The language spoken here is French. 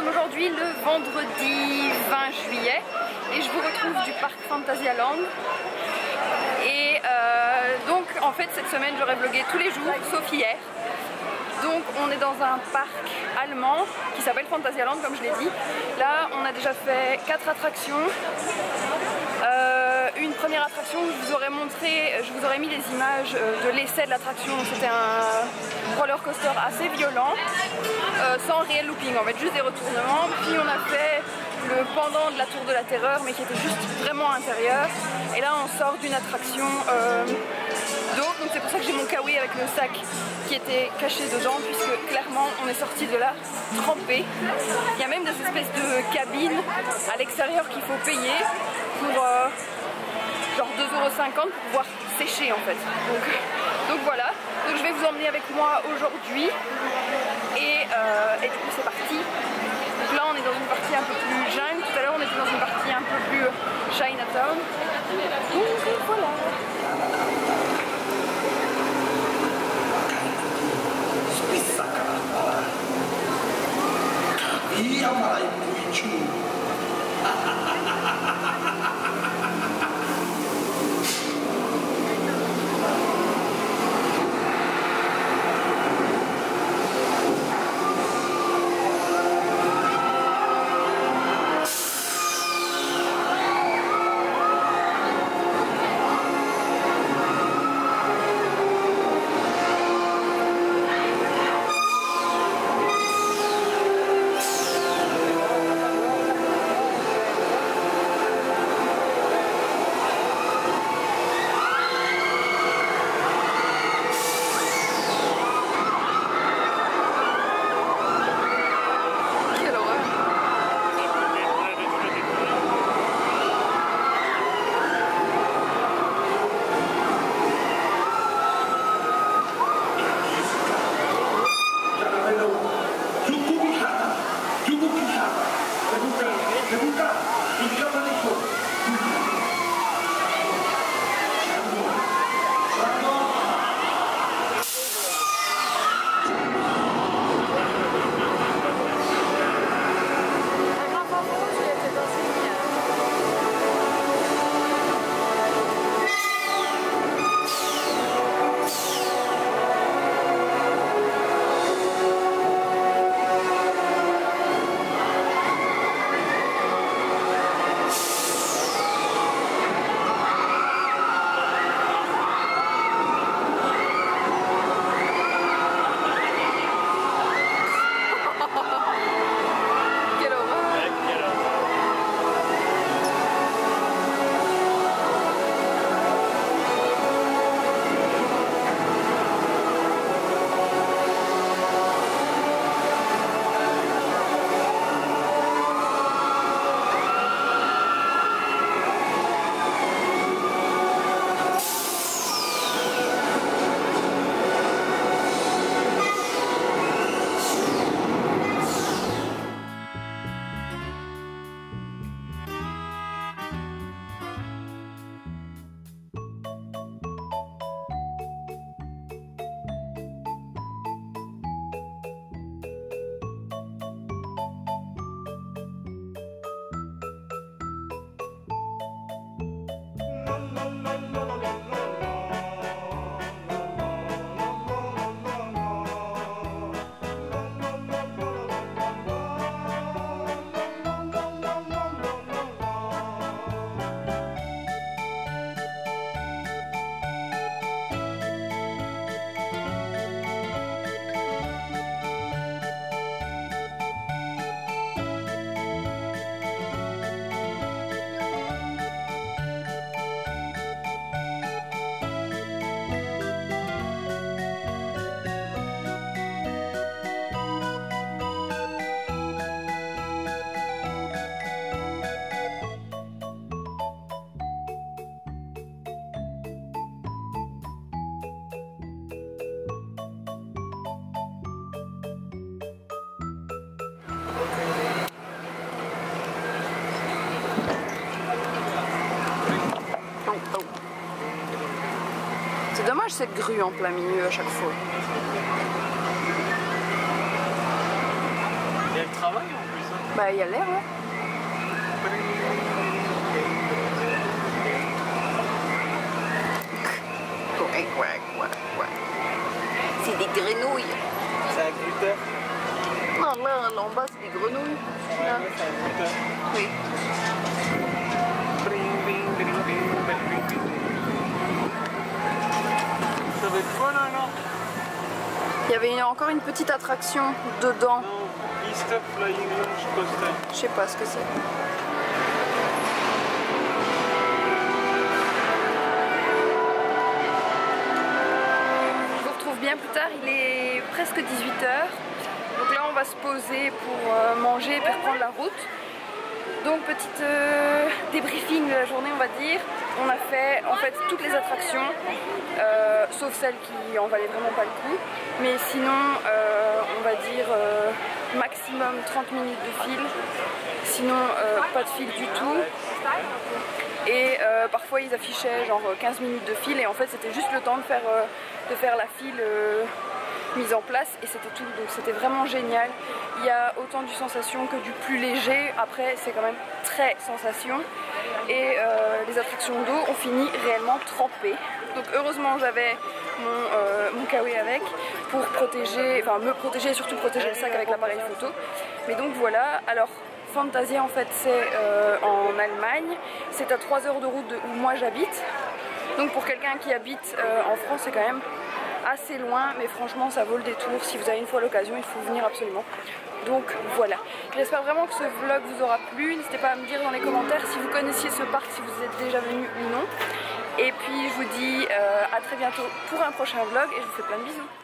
sommes aujourd'hui le vendredi 20 juillet et je vous retrouve du parc Phantasialand. Et donc en fait cette semaine j'aurais vlogué tous les jours sauf hier. Donc on est dans un parc allemand qui s'appelle Phantasialand comme je l'ai dit. Là on a déjà fait 4 attractions. Une première attraction, je vous aurais montré, je vous aurais mis les images de l'essai de l'attraction. C'était un roller coaster assez violent, sans réel looping en fait, juste des retournements. Puis on a fait le pendant de la tour de la terreur mais qui était juste vraiment intérieur. Et là on sort d'une attraction d'eau, donc c'est pour ça que j'ai mon kawaii avec le sac qui était caché dedans, puisque clairement on est sorti de là trempé. Il y a même des espèces de cabines à l'extérieur qu'il faut payer pour genre 2,50 € pour pouvoir sécher en fait. Donc voilà, donc je vais vous emmener avec moi aujourd'hui et du coup c'est parti. Donc là on est dans une partie un peu plus jungle, tout à l'heure on était dans une partie un peu plus Chinatown. Donc voilà. C'est dommage cette grue en plein milieu à chaque fois. Et elle travaille en plus. Hein. Bah il y a l'air hein. C'est des grenouilles. C'est un gluten. Non là en bas c'est des grenouilles. Là. C'est un gluten. Oui. Ça va être quoi là alors? Il y avait encore une petite attraction dedans. Non, Easter Flying Lunch Coaster. Je sais pas ce que c'est. Je vous retrouve bien plus tard, il est presque 18h. Donc là on va se poser pour manger et puis reprendre la route. Donc petite débriefing de la journée on va dire. On a fait en fait toutes les attractions, sauf celles qui en valaient vraiment pas le coup. Mais sinon on va dire maximum 30 minutes de fil. Sinon pas de fil du tout. Et parfois ils affichaient genre 15 minutes de fil et en fait c'était juste le temps de faire la file mise en place et c'était tout, donc c'était vraiment génial. Il y a autant du sensation que du plus léger, après c'est quand même très sensation et les attractions d'eau ont fini réellement trempées. Donc heureusement j'avais mon kawaii avec pour protéger, enfin me protéger et surtout protéger le sac avec l'appareil photo. Mais donc voilà, alors Fantasia en fait c'est en Allemagne, c'est à 3 heures de route de où moi j'habite. Donc pour quelqu'un qui habite en France c'est quand même assez loin, mais franchement ça vaut le détour. Si vous avez une fois l'occasion, il faut venir absolument. Donc voilà, j'espère vraiment que ce vlog vous aura plu. N'hésitez pas à me dire dans les commentaires si vous connaissiez ce parc, si vous êtes déjà venu ou non. Et puis je vous dis à très bientôt pour un prochain vlog et je vous fais plein de bisous.